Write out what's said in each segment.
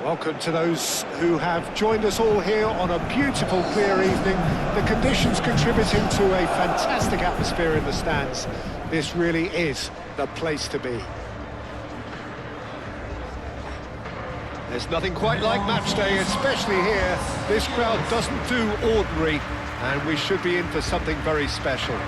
Welcome to those who have joined us all here on a beautiful, clear evening. The conditions contributing to a fantastic atmosphere in the stands. This really is the place to be. There's nothing quite like match day, especially here. This crowd doesn't do ordinary, and we should be in for something very special.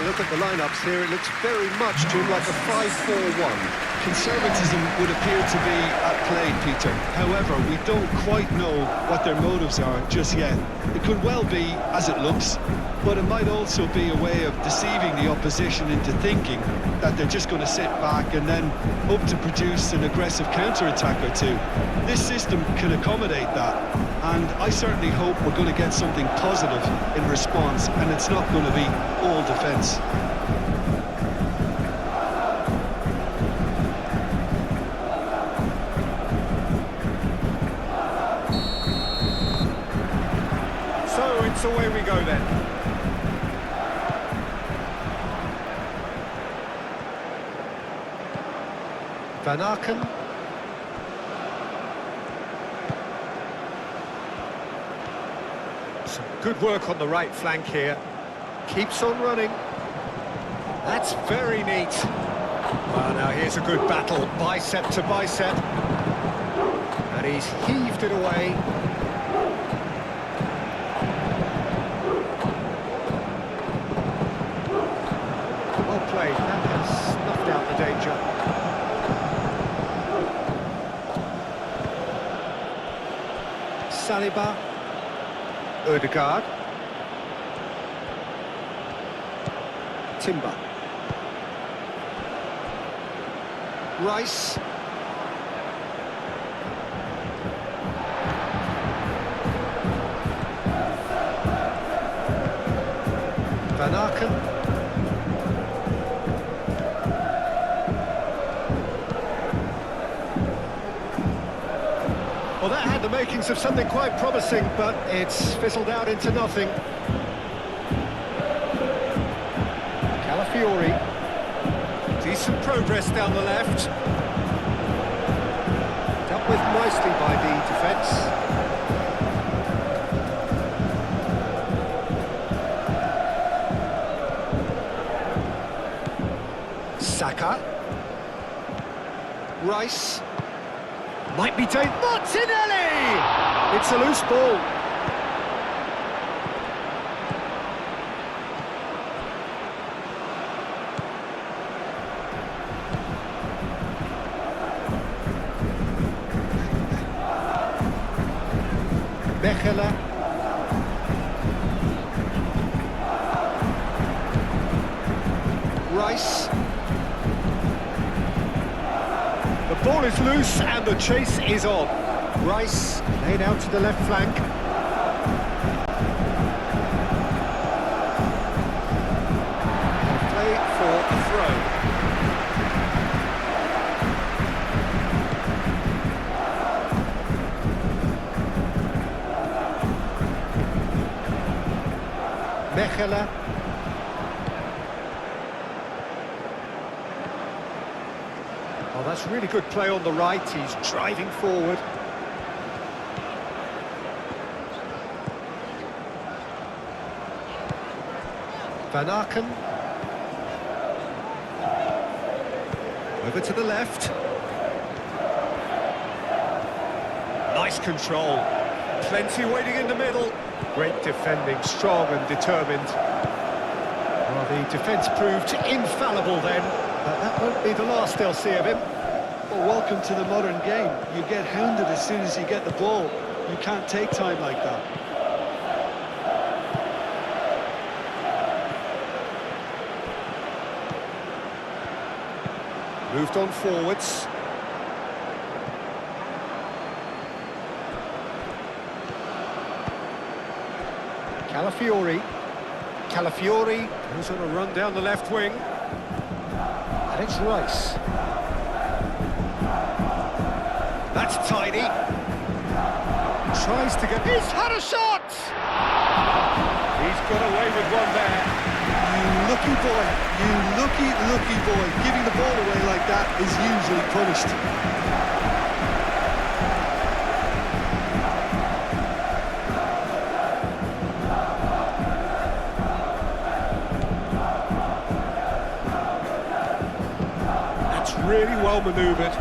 Look at the lineups here, it looks very much to him like a 5-4-1. Conservatism would appear to be at play, Peter. However, we don't quite know what their motives are just yet. It could well be as it looks, but it might also be a way of deceiving the opposition into thinking that they're just going to sit back and then hope to produce an aggressive counter-attack or two. This system can accommodate that, and I certainly hope we're going to get something positive in response, and it's not going to be all defence. So it's away we go then. Van Aken. Some good work on the right flank here. Keeps on running. That's very neat. Well, now here's a good battle, bicep to bicep. And he's heaved it away. Well played, that has snuffed out the danger. Saliba. Ødegaard. Timber. Rice. Van Aken. Well, that had the makings of something quite promising, but it's fizzled out into nothing. Calafiori. Decent progress down the left. Dealt with nicely by the defence. Saka. Rice. Might be Dave Martinelli! It's a loose ball. Mechelen. Rice. The ball is loose and the chase is on. Rice laid out to the left flank. Play for a throw. Mechelen. Oh, that's really good play on the right. He's driving forward. Van Aken. Over to the left. Nice control. Plenty waiting in the middle. Great defending, strong and determined. Well, the defence proved infallible then, but that won't be the last they'll see of him. Well, welcome to the modern game. You get hounded as soon as you get the ball. You can't take time like that. Moved on forwards. Calafiori goes on a run down the left wing. And it's Rice. That's tidy. Tries to get... He's had a shot! He's got away with one there. You lucky boy, you lucky boy. Giving the ball away like that is usually punished. Really well manoeuvred.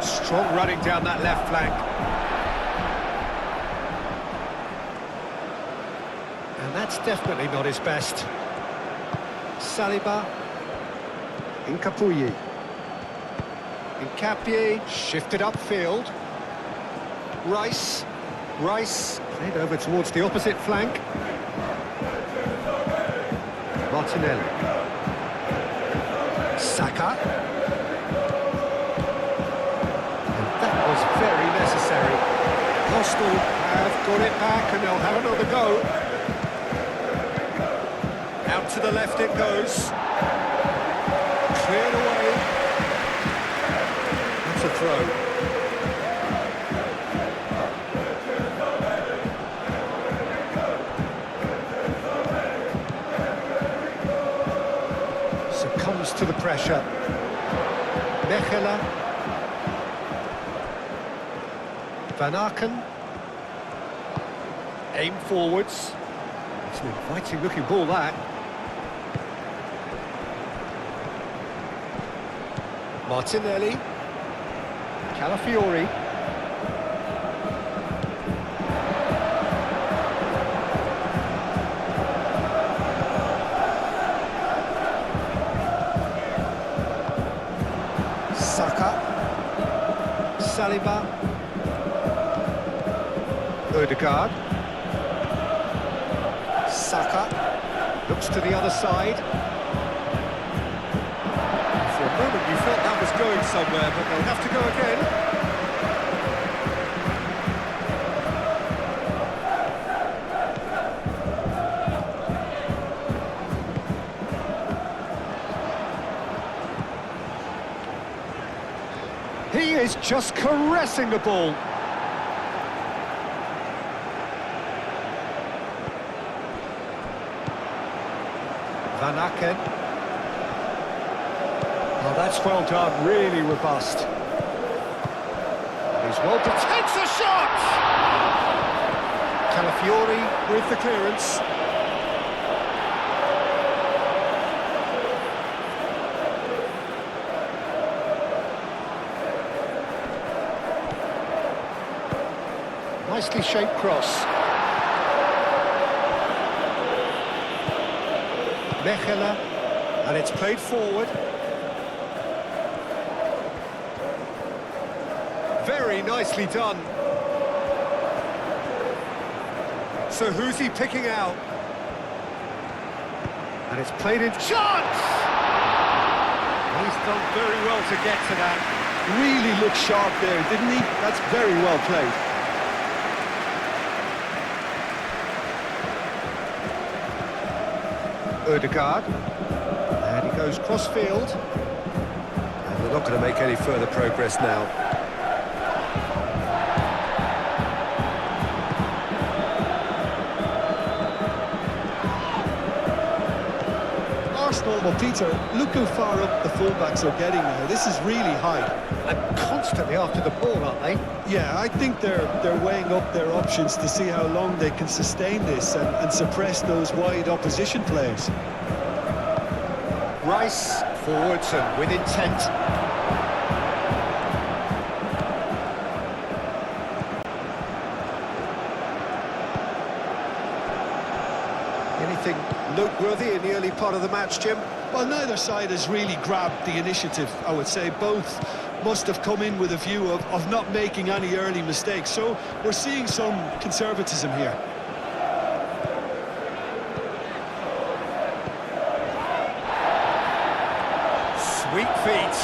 Strong running down that left flank. And that's definitely not his best. Saliba. Incapuyi. Incapie shifted upfield. Rice. Rice played over towards the opposite flank. Martinelli. Saka. And that was very necessary. Arsenal have got it back and they'll have another go. Out to the left it goes. Cleared away. That's a throw. Succumbs to the pressure. Mechela. Van Aken. Aim forwards. It's an inviting looking ball, that. Martinelli. Calafiori. Saka. Saliba. Odegaard. Saka. Looks to the other side. For a moment you thought that was going somewhere, but they'll have to go again. He is just caressing the ball. Van Aken. Oh, that's well done, really robust. He's well takes a shot! Calafiori with the clearance. Nicely shaped cross. Mechela, and it's played forward. Very nicely done. So who's he picking out? And it's played in... Shot! He's done very well to get to that. Really looked sharp there, didn't he? That's very well played. Odegaard, and he goes cross-field, and they're not going to make any further progress now. Arsenal, well, Peter, look how far up the fullbacks are getting now. This is really high. And constantly after the ball, aren't they? Yeah, I think they're weighing up their options to see how long they can sustain this and suppress those wide opposition players. Rice forwards and with intent. noteworthy in the early part of the match, Jim? Well, neither side has really grabbed the initiative, I would say. Both must have come in with a view of not making any early mistakes. So we're seeing some conservatism here. Sweet feet.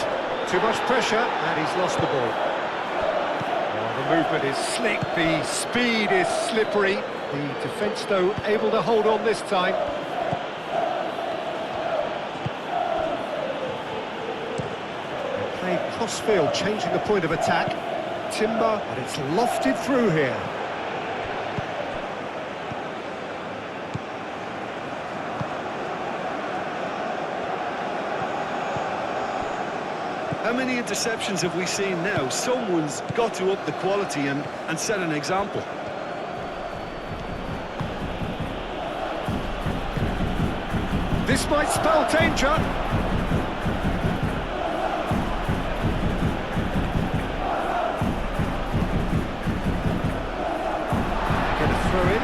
Too much pressure, and he's lost the ball. Oh, the movement is slick, the speed is slippery. The defence, though, able to hold on this time. They play cross-field, changing the point of attack. Timber, and it's lofted through here. How many interceptions have we seen now? Someone's got to up the quality and set an example. This might spell danger. Get a throw in.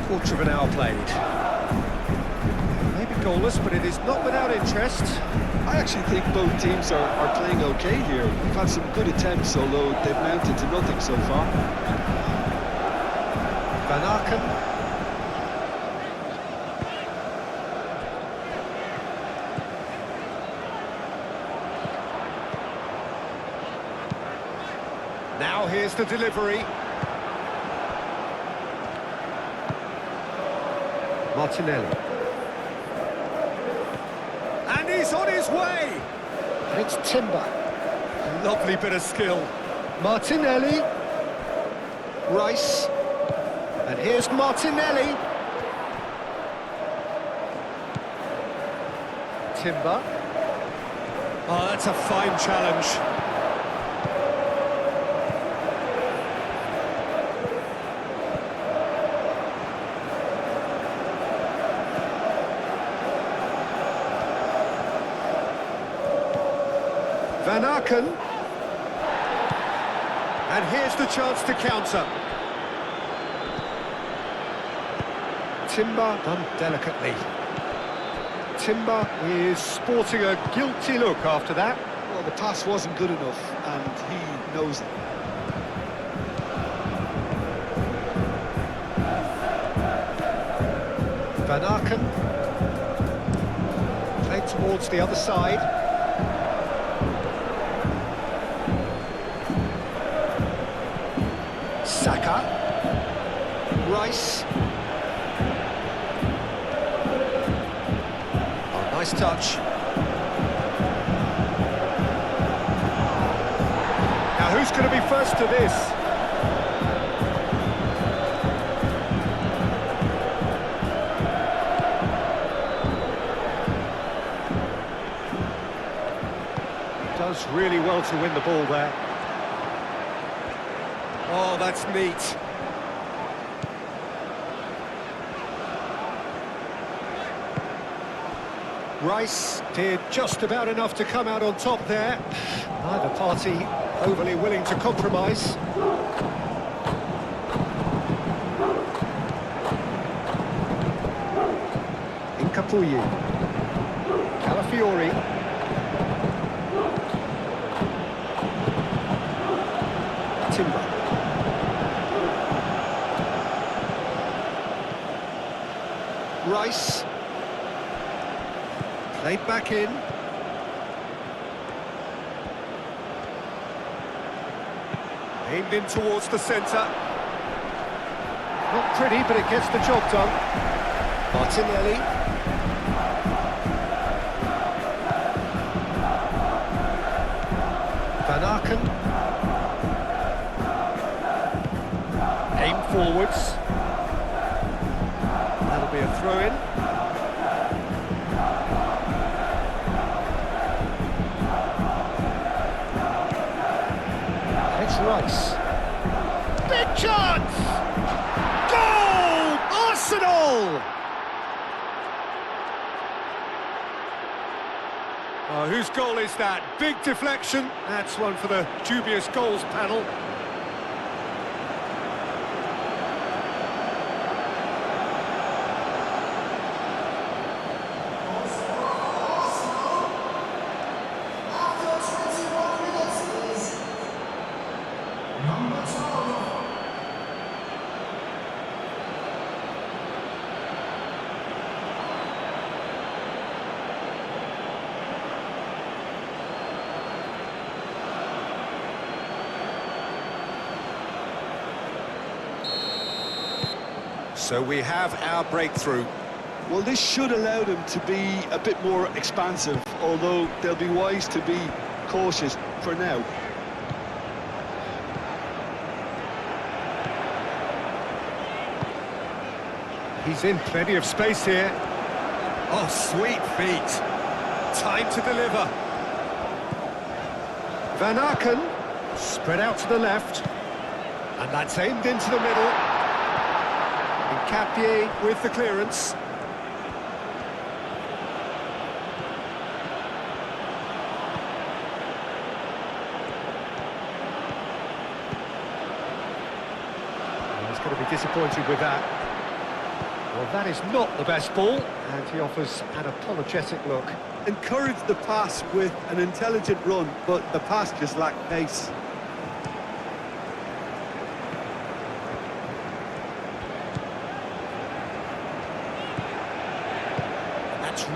Quarter of an hour played. Maybe goalless, but it is not without interest. I actually think both teams are playing okay here. We've had some good attempts, although they've mounted to nothing so far. Van Aken. Now here's the delivery. Martinelli. And he's on his way! And it's Timber. Lovely bit of skill. Martinelli. Rice. And here's Martinelli. Timber. Oh, that's a fine challenge. Van Aken. And here's the chance to counter. Timber done delicately. Timber is sporting a guilty look after that. Well, the pass wasn't good enough, and he knows it. Van Aken. Played towards the other side. Saka. Rice. Oh, nice touch. Now who's going to be first to this? Does really well to win the ball there. Oh, that's neat. Rice did just about enough to come out on top there. Neither party overly willing to compromise. Incapuyi. Calafiori. Timber. Rice. Played back in. Aimed in towards the centre. Not pretty, but it gets the job done. Martinelli. Van Aken. Aim forwards. That'll be a throw-in. It's Rice. Big chance! Goal! Arsenal! Oh, Well, whose goal is that? Big deflection. That's one for the dubious goals panel. So we have our breakthrough. Well, this should allow them to be a bit more expansive, although they'll be wise to be cautious for now. He's in plenty of space here. Oh, sweet feet. Time to deliver. Van Aken, spread out to the left. And that's aimed into the middle. Capier with the clearance. He's going to be disappointed with that. Well, that is not the best ball, and he offers an apologetic look. Encourage the pass with an intelligent run, but the pass just lacked pace.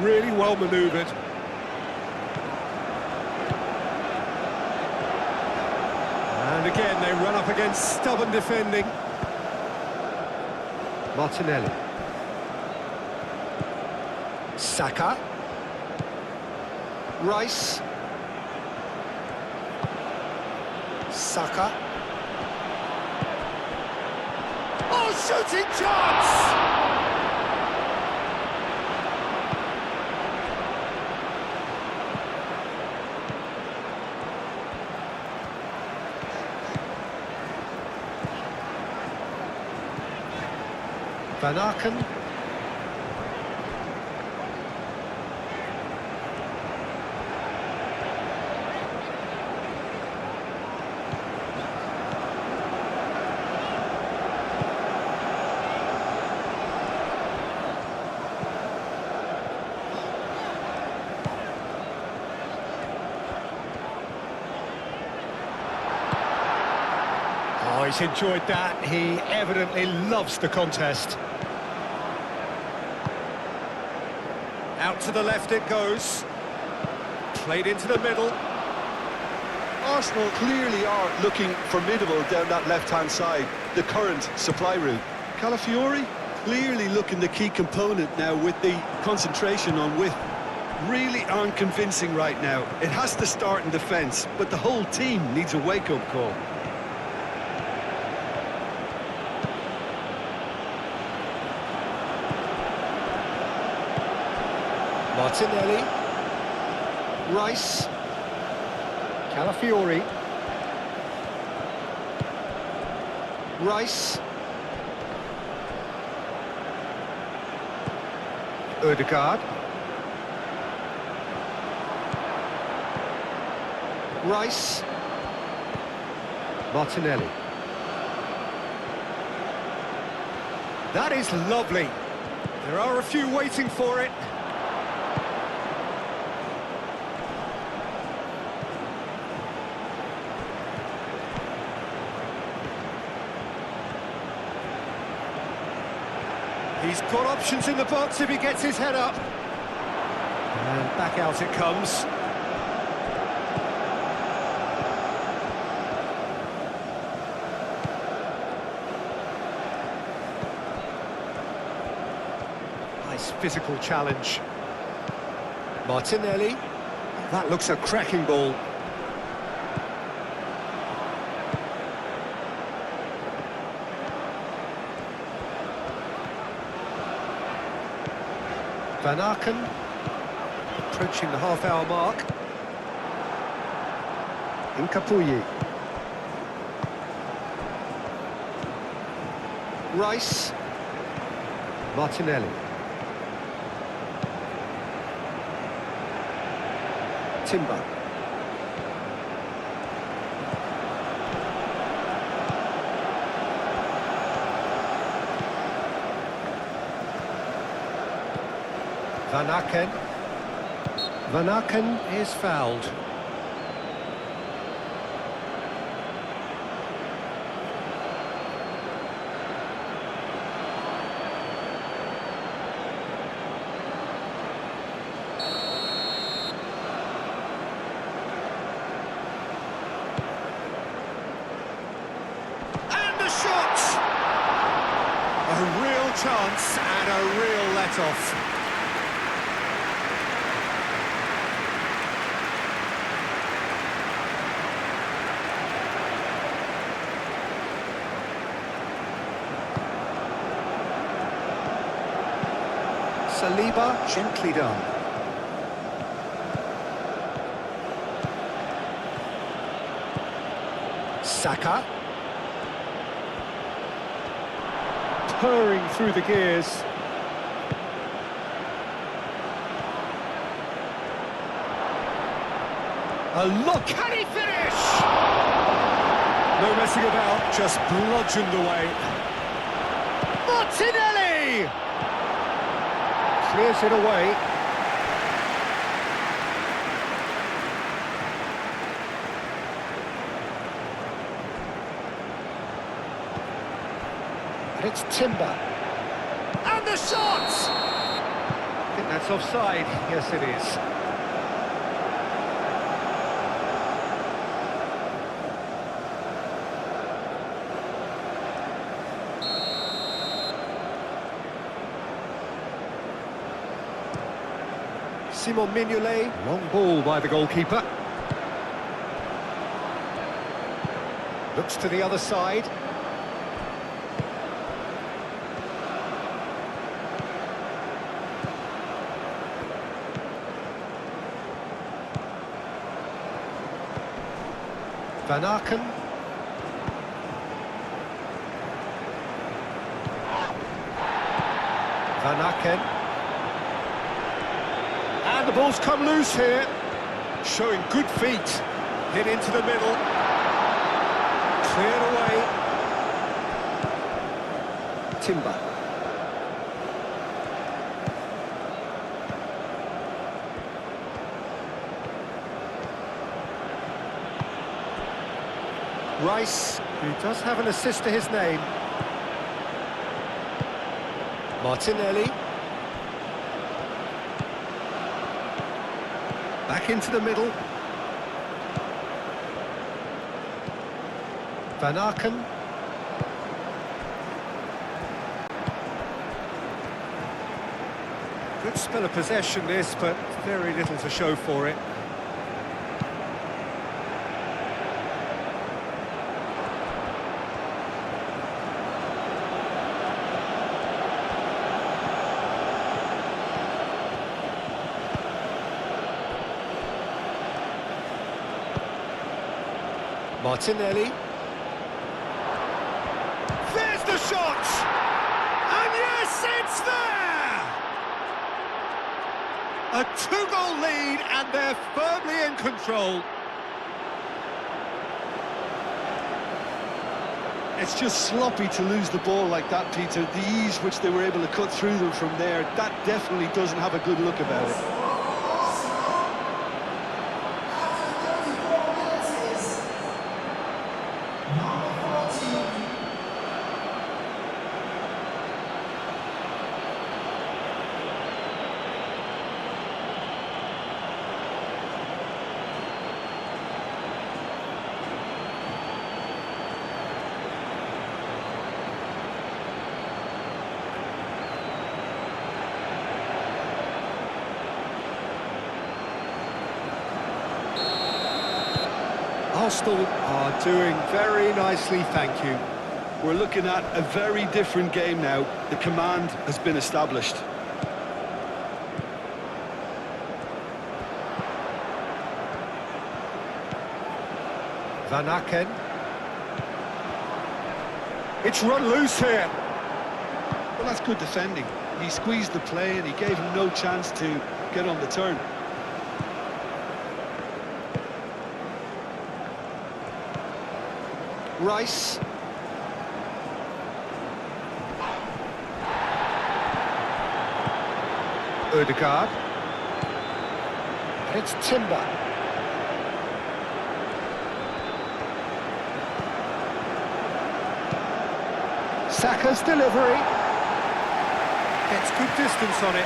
Really well manoeuvred. And again, they run up against stubborn defending. Martinelli. Saka. Rice. Saka. Oh, shooting chance! Van Aken. Oh, he's enjoyed that. He evidently loves the contest. Out to the left it goes. Played into the middle. Arsenal clearly are looking formidable down that left-hand side, the current supply route. Calafiori clearly looking the key component now with the concentration on width. Really aren't convincing right now. It has to start in defence, but the whole team needs a wake-up call. Martinelli, Rice, Calafiori, Rice, Ødegaard, Rice, Martinelli. That is lovely. There are a few waiting for it. He's got options in the box if he gets his head up. And back out it comes. Nice physical challenge. Martinelli. That looks a cracking ball. Van Aken, approaching the half-hour mark. Nkapuyi. Rice. Martinelli. Timber. Van Aken. Van Aken is fouled. And the shot! A real chance and a real let-off. Saliba, gently done. Saka. Purring through the gears. A look, can he finish? No messing about, just bludgeoned away. Martinelli! Clears it away. And it's Timber. And the shot! I think that's offside. Yes, it is. Simon Mignolet, long ball by the goalkeeper. Looks to the other side. Van Aken. Van Aken. And the ball's come loose here, showing good feet. Hit into the middle. Cleared away. Timber. Rice, who does have an assist to his name. Martinelli. Back into the middle. Van Aken. Good spell of possession this, but very little to show for it. Martinelli. There's the shot! And yes, it's there! A two-goal lead, and they're firmly in control. It's just sloppy to lose the ball like that, Peter. The ease which they were able to cut through them from there, that definitely doesn't have a good look about it. Arsenal are doing very nicely, thank you. We're looking at a very different game now. The command has been established. Van Aken. It's run loose here. Well, that's good defending. He squeezed the play and he gave him no chance to get on the turn. Rice. Ødegaard. And it's Timber. Saka's delivery. Gets good distance on it.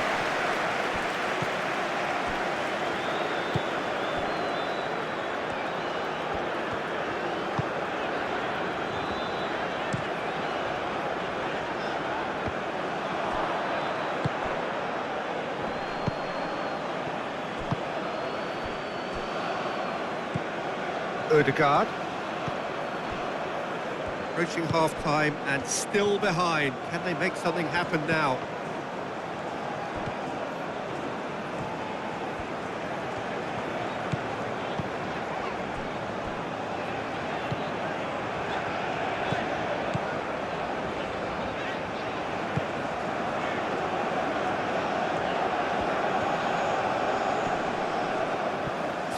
Ødegaard. Approaching half-time and still behind. Can they make something happen now?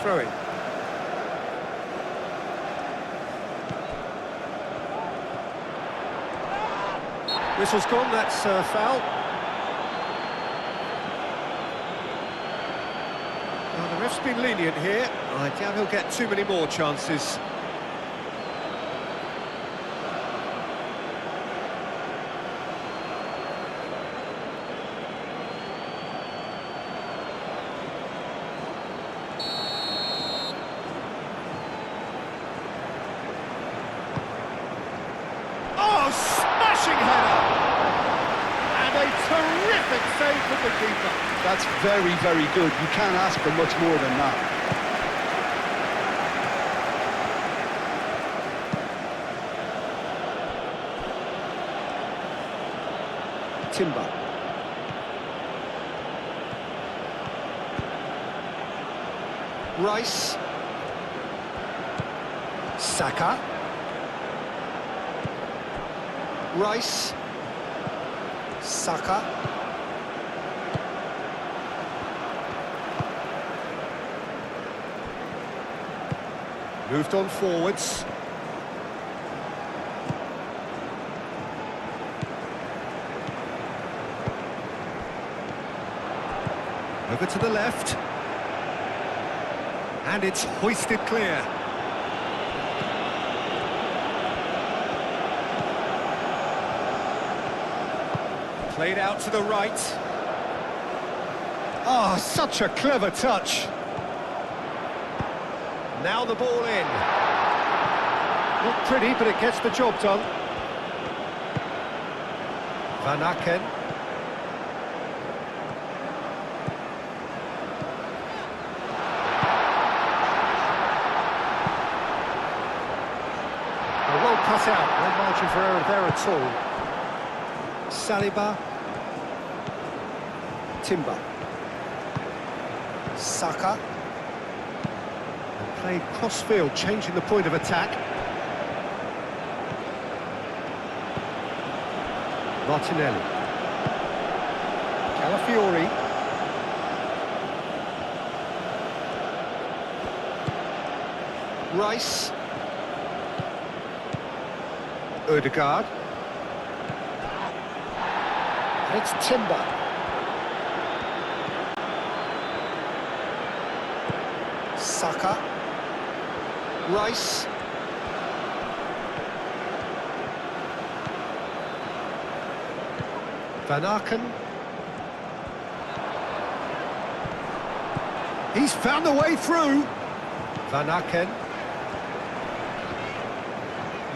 Throwing. Whistle's gone, that's a foul. Well, the ref's been lenient here. I doubt he'll get too many more chances. Oh, smashing header! And a terrific save from the keeper. That's very, very good. You can't ask for much more than that. Timber. Rice. Saka. Rice. Saka. Moved on forwards. Over to the left. And it's hoisted clear. Played out to the right. Oh, such a clever touch. Now the ball in. Not pretty, but it gets the job done. Van Aken. Well cut out, no margin for error there at all. Saliba. Timber. Saka. And played cross-field, changing the point of attack. Martinelli. Calafiori. Rice. Ødegaard. And it's Timber. Saka. Rice. Van Aken. He's found a way through. Van Aken.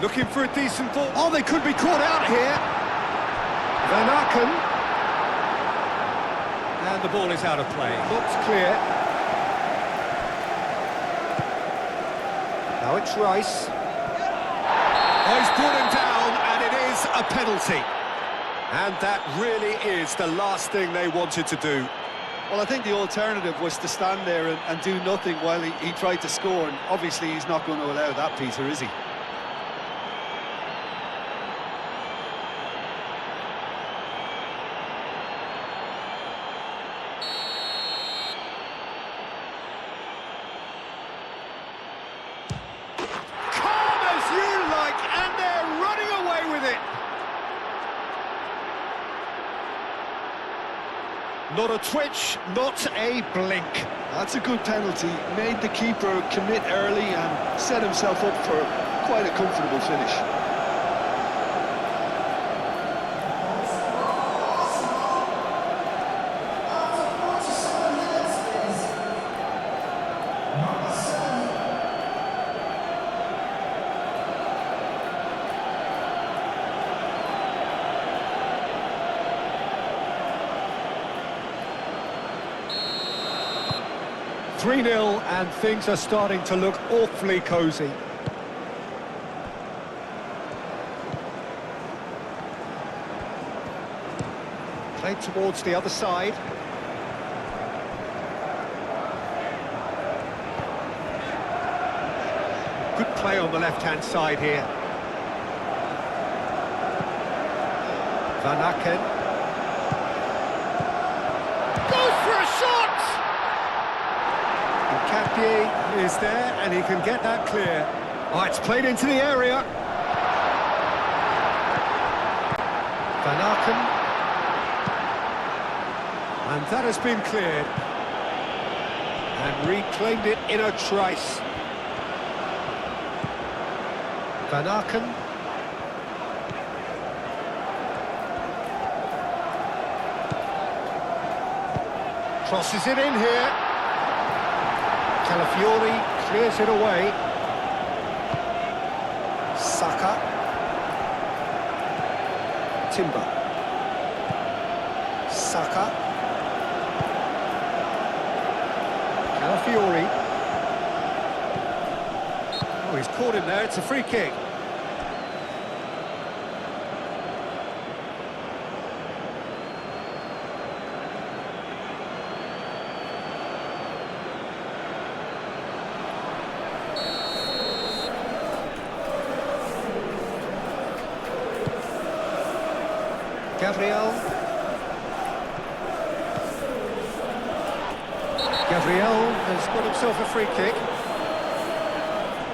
Looking for a decent ball. Oh, they could be caught out here. Van Aken. And the ball is out of play. Looks clear. Now it's Rice. Oh, he's brought him down, and it is a penalty. And that really is the last thing they wanted to do. Well, I think the alternative was to stand there and do nothing while he tried to score, and obviously he's not going to allow that, Peter, is he? Not a twitch, not a blink. That's a good penalty. Made the keeper commit early and set himself up for quite a comfortable finish. Three-nil, and things are starting to look awfully cosy. Played towards the other side. Good play on the left-hand side here. Van Aken. Goes for a shot! Capie is there, and he can get that clear. Oh, it's played into the area. Van Aken. And that has been cleared. And reclaimed it in a trice. Van Aken. Crosses it in here. Calafiori clears it away. Saka. Timber. Saka. Calafiori. Oh, he's caught him there. It's a free kick. Gabriel has got himself a free kick.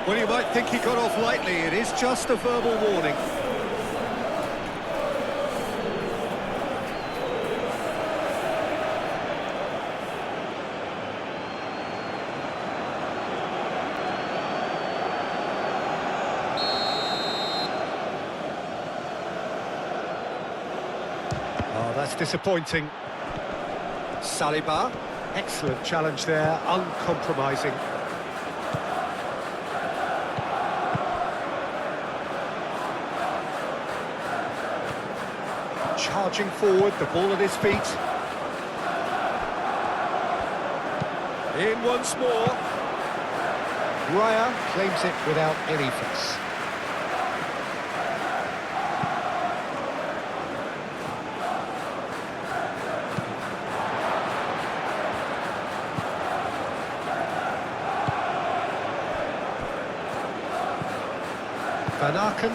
Well, you might think he got off lightly. It is just a verbal warning. Oh, that's disappointing. Saliba. Excellent challenge there, uncompromising. Charging forward, the ball at his feet. In once more. Raya claims it without any fuss. Van Aken.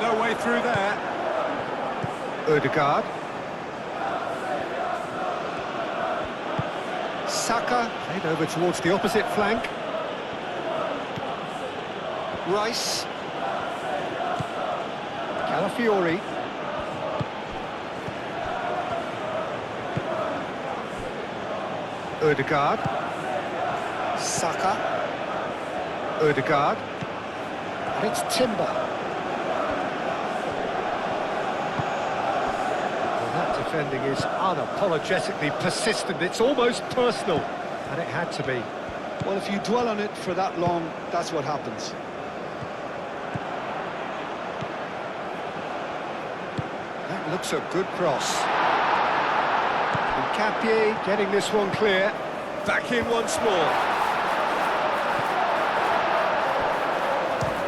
No way through there. Ødegaard. Saka, played over towards the opposite flank. Rice. Calafiori. Ødegaard. Saka. Ødegaard. And it's Timber. Defending is unapologetically persistent. It's almost personal, and it had to be. Well, if you dwell on it for that long, that's what happens. That looks a good cross. And Capie getting this one clear. Back in once more.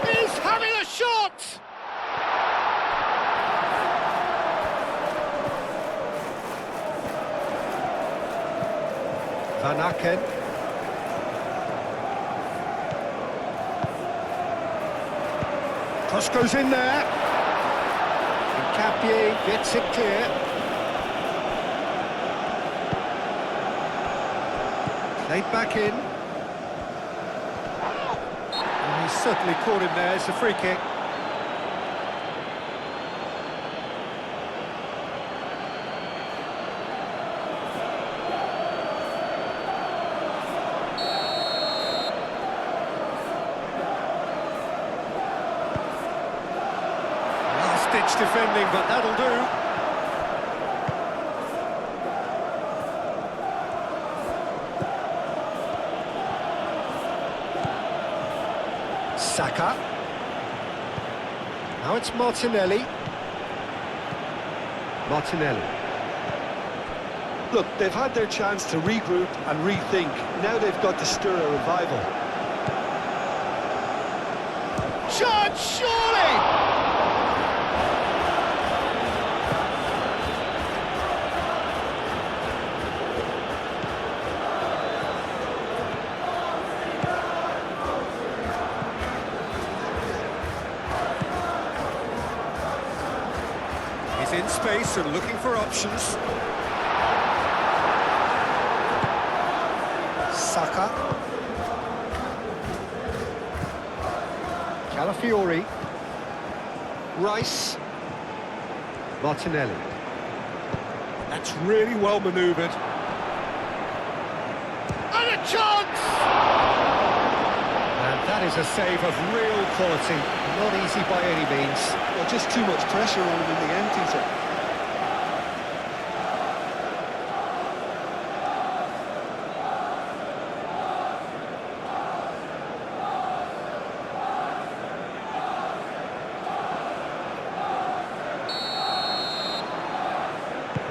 He's having a shot! Van Aken. Cross goes in there. Capier gets it clear. Played back in. And he's certainly caught him there. It's a free kick. Last-ditch defending, but that'll do. Saka. Now it's Martinelli. Martinelli. Look, they've had their chance to regroup and rethink. Now they've got to stir a revival. Chance, surely! He's in space and looking for options. Saka. Calafiori. Rice. Martinelli. That's really well manoeuvred. And a chance! And that is a save of real quality. Not easy by any means. Well, just too much pressure on him in the end, Peter.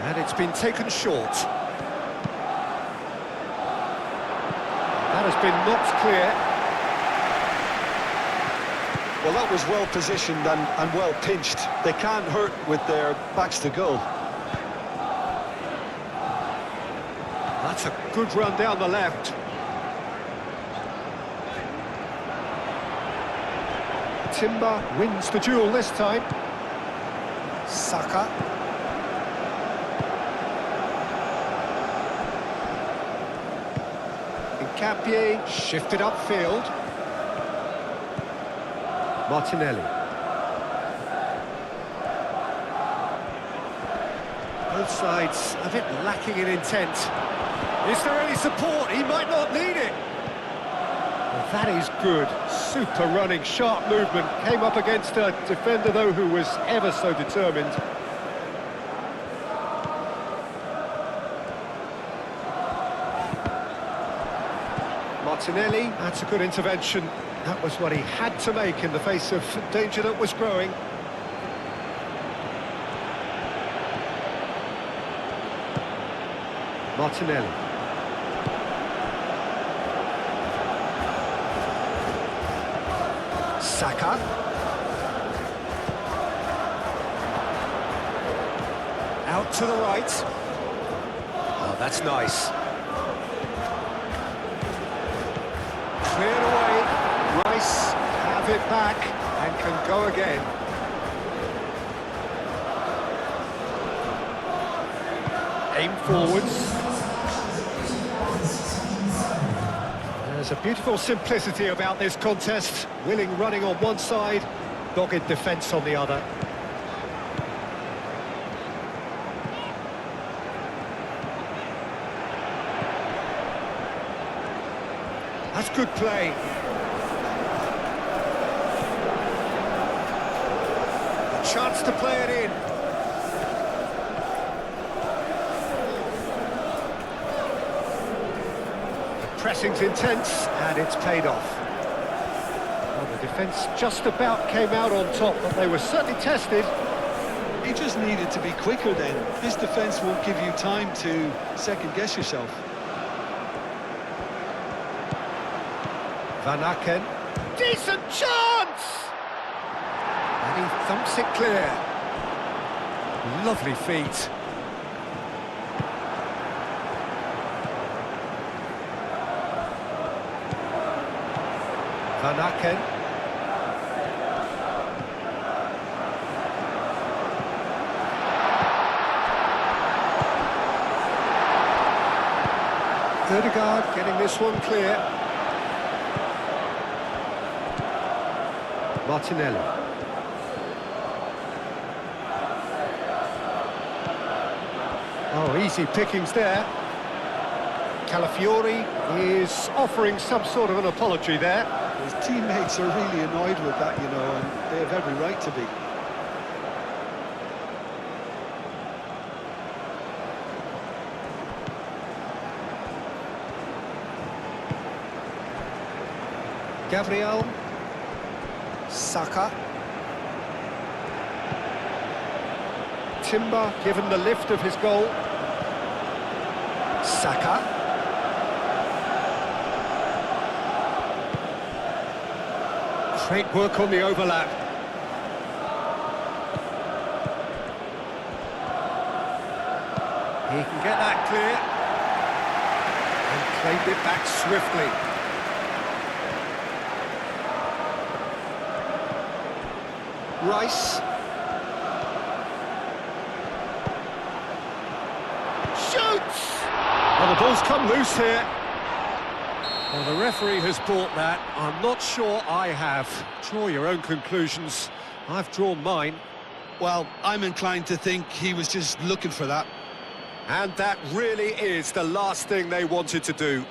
And it's been taken short. That has been knocked clear. Well, that was well positioned and well pinched. They can't hurt with their backs to goal. That's a good run down the left. Timber wins the duel this time. Saka. Capier shifted upfield. Martinelli. Both sides a bit lacking in intent. Is there any support? He might not need it. Well, that is good. Super running, sharp movement. Came up against a defender, though, who was ever so determined. Martinelli, that's a good intervention. That was what he had to make in the face of danger that was growing. Martinelli. Saka. Out to the right. Oh, that's nice. Cleared away. Rice have it back and can go again. Aim forwards. There's a beautiful simplicity about this contest. Willing running on one side, dogged defence on the other. That's good play. A chance to play it in. The pressing's intense, and it's paid off. Well, the defence just about came out on top, but they were certainly tested. He just needed to be quicker then. This defence won't give you time to second-guess yourself. Van Aken. Decent chance! And he thumps it clear. Lovely feet. Van Aken. Odegaard getting this one clear. Martinelli. Oh, easy pickings there. Calafiori is offering some sort of an apology there. His teammates are really annoyed with that, you know, and they have every right to be. Gabriel. Saka. Timber given the lift of his goal. Saka. Great work on the overlap. He can get that clear. And claimed it back swiftly. Rice. Shoots! Well, the ball's come loose here. Well, the referee has brought that. I'm not sure I have. Draw your own conclusions. I've drawn mine. Well, I'm inclined to think he was just looking for that. And that really is the last thing they wanted to do.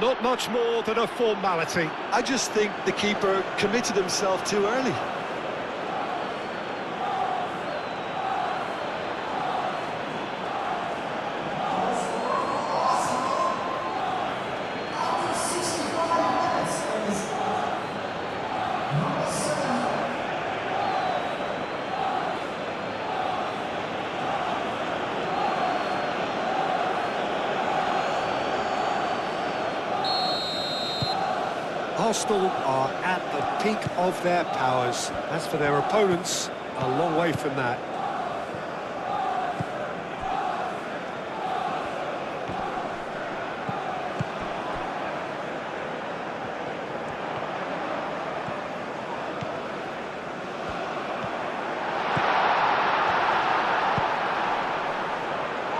Not much more than a formality. I just think the keeper committed himself too early. Arsenal are at the peak of their powers. As for their opponents, a long way from that.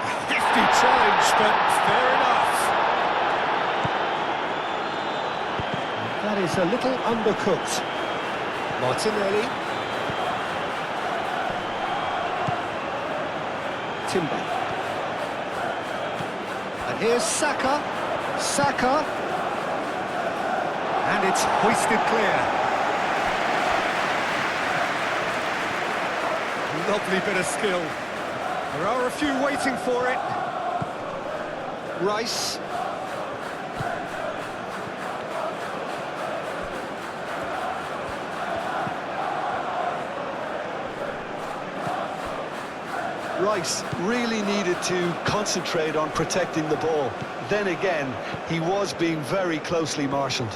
A hefty challenge, but fair enough. That is a little undercooked. Martinelli. Timber. And here's Saka. Saka. And it's hoisted clear. Lovely bit of skill. There are a few waiting for it. Rice. Rice really needed to concentrate on protecting the ball. Then again, he was being very closely marshalled.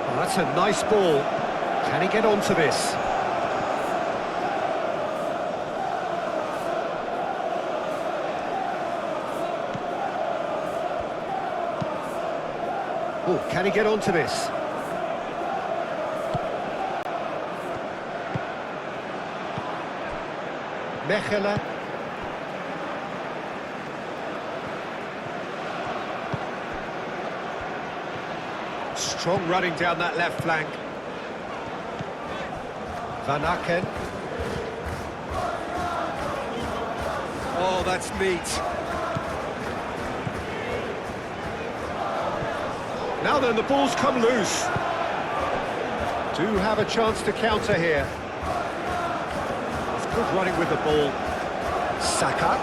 Well, that's a nice ball. Can he get onto this? Oh, can he get onto this? Mechelen. Strong running down that left flank. Van Aken. Oh, that's neat. Now then, the ball's come loose. Do have a chance to counter here. It's good running with the ball. Saka.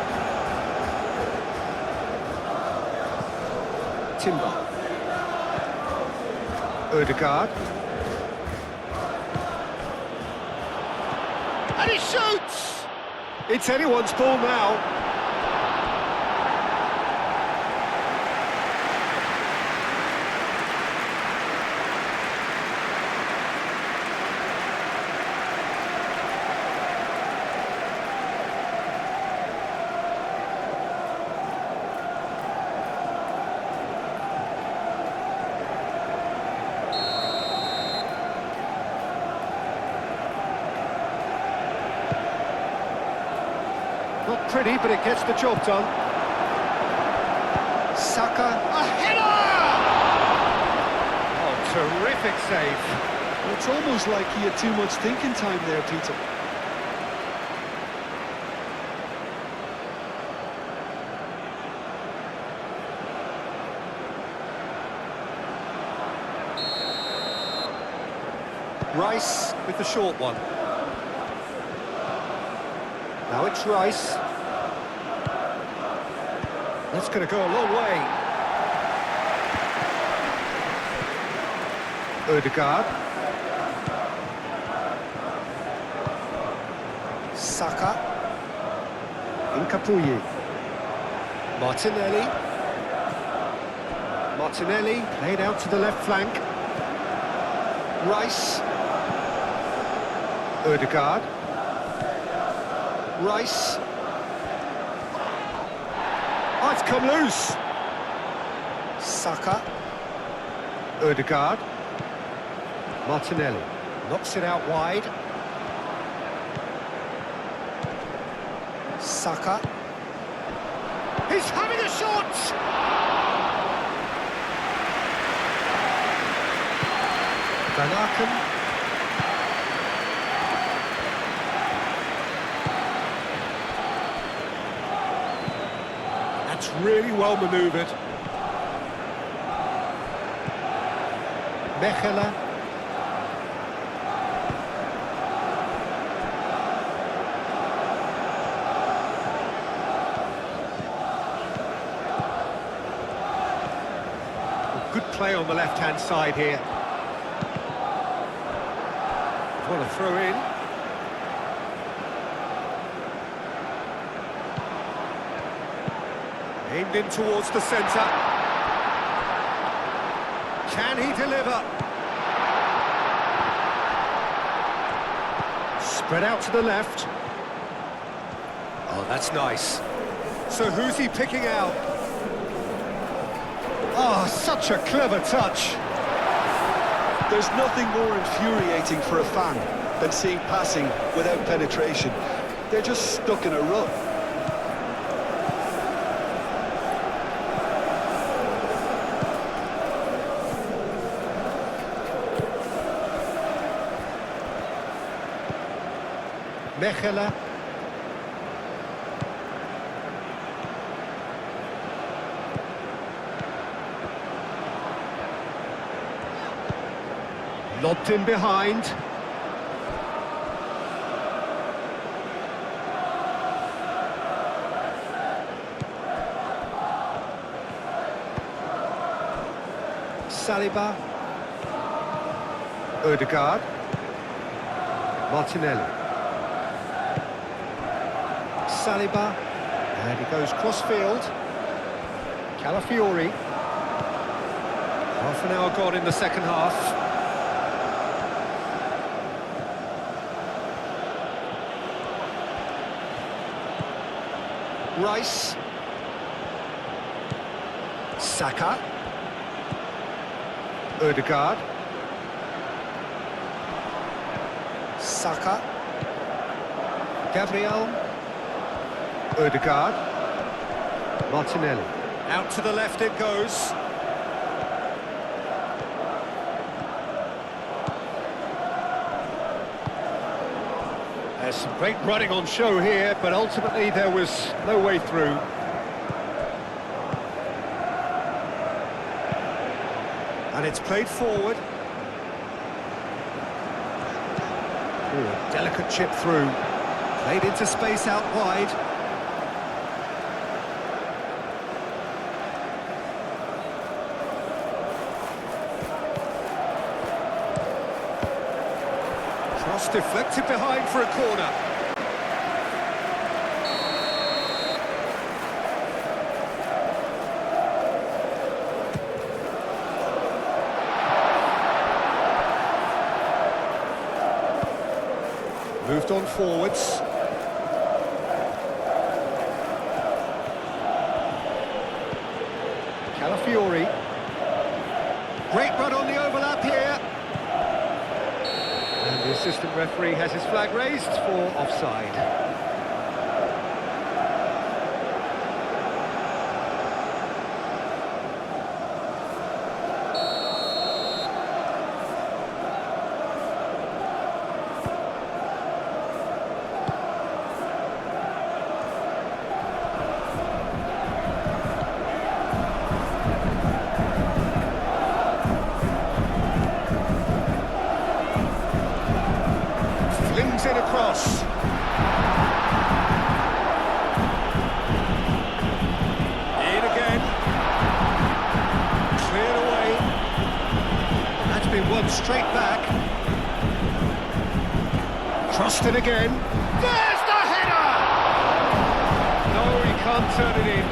Timber. Ødegaard. And he shoots! It's anyone's ball now. Not pretty, but it gets the job done. Saka, a header! Oh, terrific save. Well, it's almost like he had too much thinking time there, Peter. Rice with the short one. Now it's Rice. That's going to go a long way. Ødegaard. Saka. Incapuyi. Martinelli. Martinelli played out to the left flank. Rice. Ødegaard. Rice. Oh, it's come loose. Saka. Ødegaard. Martinelli knocks it out wide. Saka. He's having a shot! Van Aken. That's really well manoeuvred. Mechelen. Good play on the left-hand side here. Want to throw in. Aimed in towards the centre. Can he deliver? Spread out to the left. Oh, that's nice. So who's he picking out? Oh, such a clever touch. There's nothing more infuriating for a fan than seeing passing without penetration. They're just stuck in a rut. Mechelen. Lobbed in behind. Saliba. Ødegaard. Martinelli. Saliba. And he goes cross-field. Calafiori. Half an hour gone in the second half. Rice. Saka. Ødegaard. Saka. Gabriel. Ødegaard. Martinelli. Out to the left it goes. There's some great running on show here, but ultimately there was no way through. And it's played forward. Ooh, a delicate chip through. Played into space out wide. cross deflected behind for a corner. Moved on forwards. Calafiori. Great run on the overlap here. And the assistant referee has his flag raised for offside. Flings in across. In again. Cleared away. That's been won straight back. Crossed it again. There's the header! No, he can't turn it in.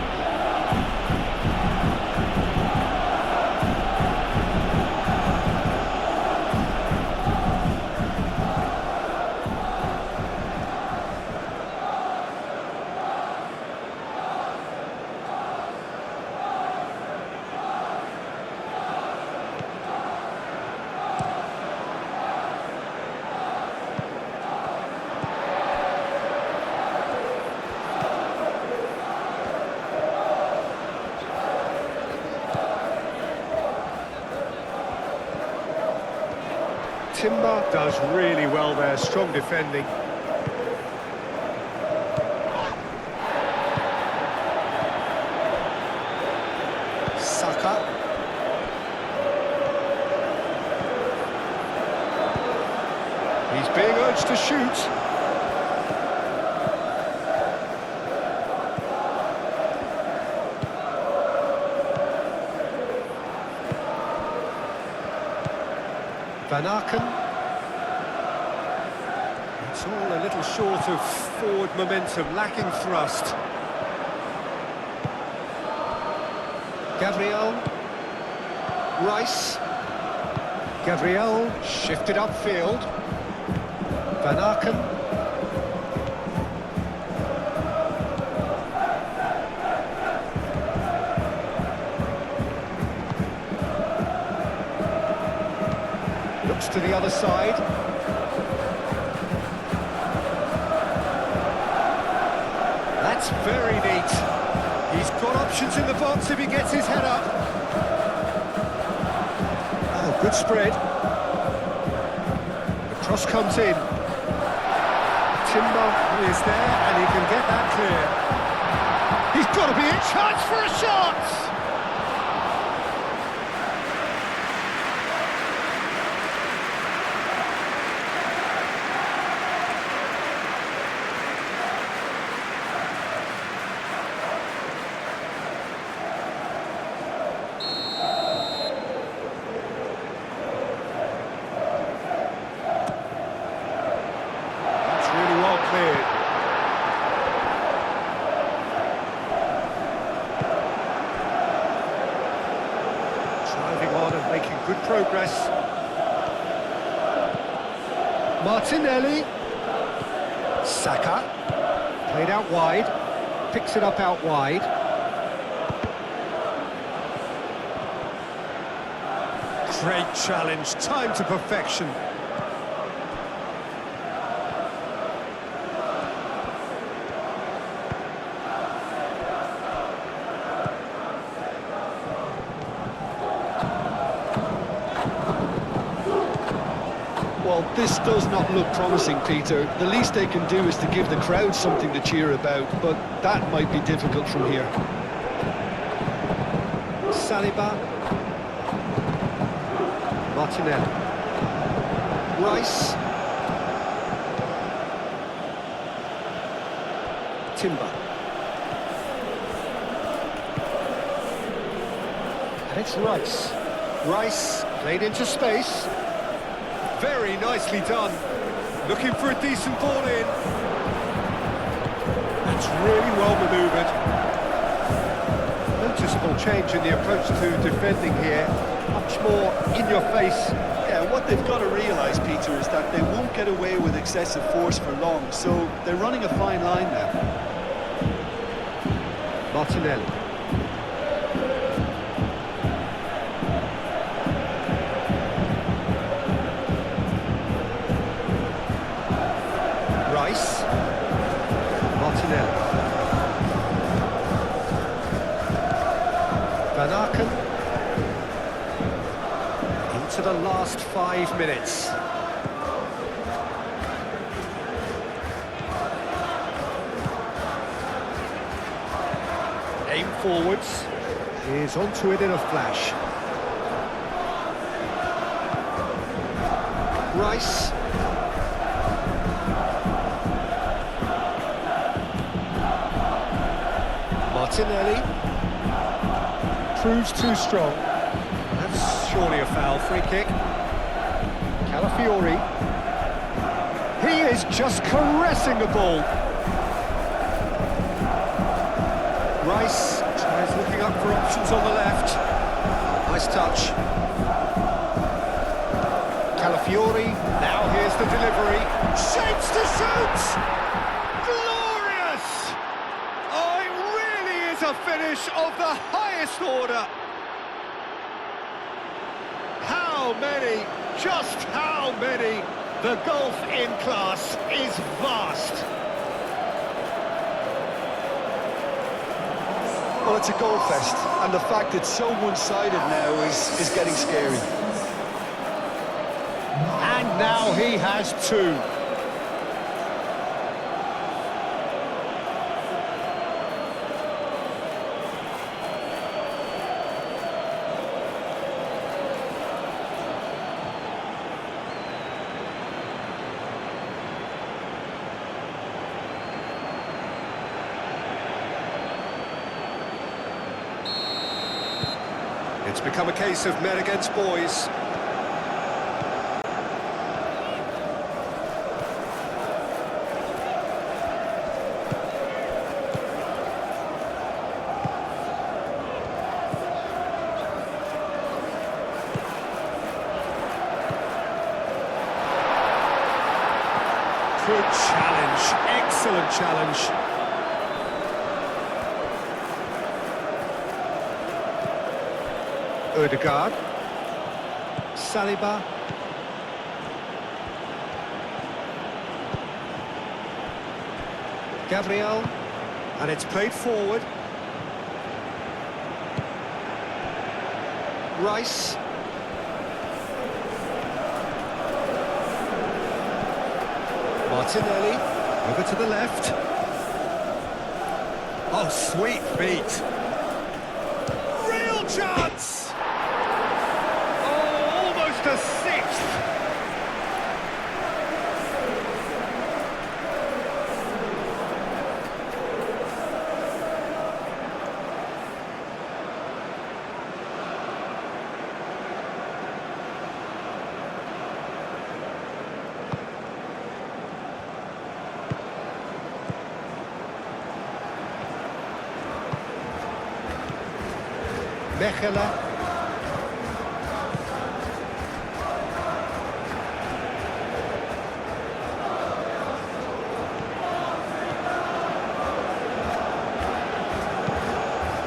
Timber does really well there, strong defending. Saka. He's being urged to shoot. Van Aken. It's all a little short of forward momentum, lacking thrust. Gabriel. Rice. Gabriel shifted upfield. Van Aken. Looks to the other side. That's very neat. He's got options in the box if he gets his head up. Oh, good spread. The cross comes in. Timber is there and he can get that clear. He's got to be in chance for a shot! Driving on and making good progress. Martinelli. Saka. Played out wide. Picks it up out wide. Great challenge. Time to perfection. Well, this does not look promising, Peter. The least they can do is to give the crowd something to cheer about, but that might be difficult from here. Saliba. Martinelli. Rice. Timber. And it's Rice. Rice played into space. Very nicely done. Looking for a decent ball in. That's really well manoeuvred. Noticeable change in the approach to defending here. Much more in your face. Yeah, what they've got to realise, Peter, is that they won't get away with excessive force for long, so they're running a fine line now. Martinelli. Rice. Martinelli. Van Aken. Into the last 5 minutes. Aim forwards. Is onto it in a flash. Rice. Martinelli. Proves too strong. That's surely a foul. Free kick. Calafiori. He is just caressing the ball. Rice tries looking up for options on the left. Nice touch. Calafiori. Now here's the delivery. Shapes to shoot! Glorious! Oh, it really is a finish of the highest order. How many, just how many? The gulf in class is vast. Well, it's a goal fest, and the fact it's so one-sided now is getting scary. And now he has two. It's become a case of men against boys. Good challenge, excellent challenge. Odegaard, Saliba, Gabriel, and it's played forward. Rice. Martinelli, over to the left. Oh, sweet feet. Real chance! A sixth. Mechelen.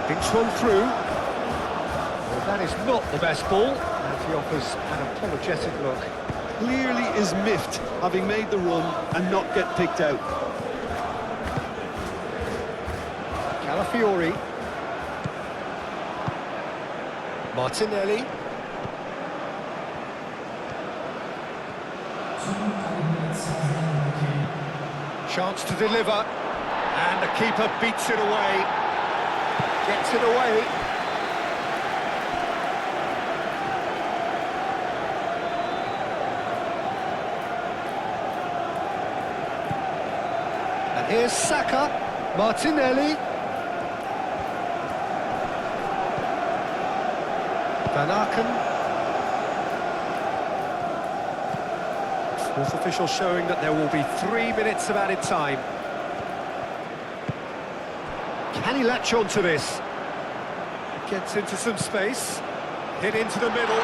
Thinks one through. Well, that is not the best ball, and he offers an apologetic look. Clearly is miffed, having made the run and not get picked out. Calafiori. Martinelli. Chance to deliver, and the keeper beats it away. Gets it away. And here's Saka, Martinelli. Van Aken. Sports officials showing that there will be 3 minutes of added time. Can he latch on to this? Gets into some space. Hit into the middle.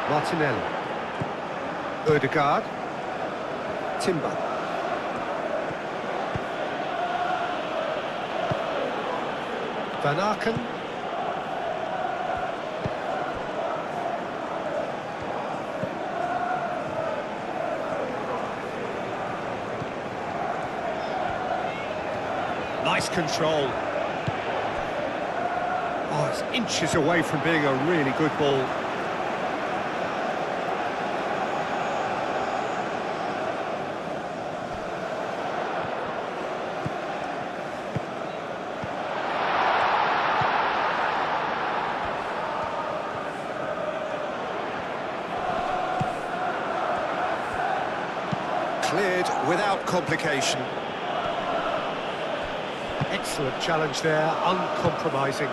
Martinelli. Odegaard. Timber. Van Aken. Nice control. Oh, it's inches away from being a really good ball. Cleared without complication. Excellent challenge there, uncompromising.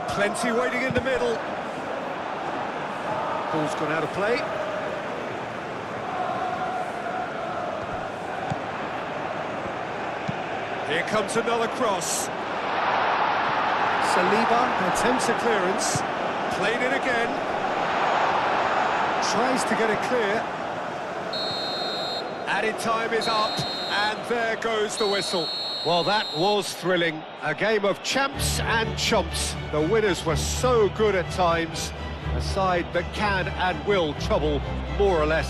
Plenty waiting in the middle. Ball's gone out of play. Here comes another cross. Saliba attempts a clearance. Played it again. Tries to get it clear. Added time is up, and there goes the whistle. Well, that was thrilling. A game of champs and chumps. The winners were so good at times. A side that can and will trouble more or less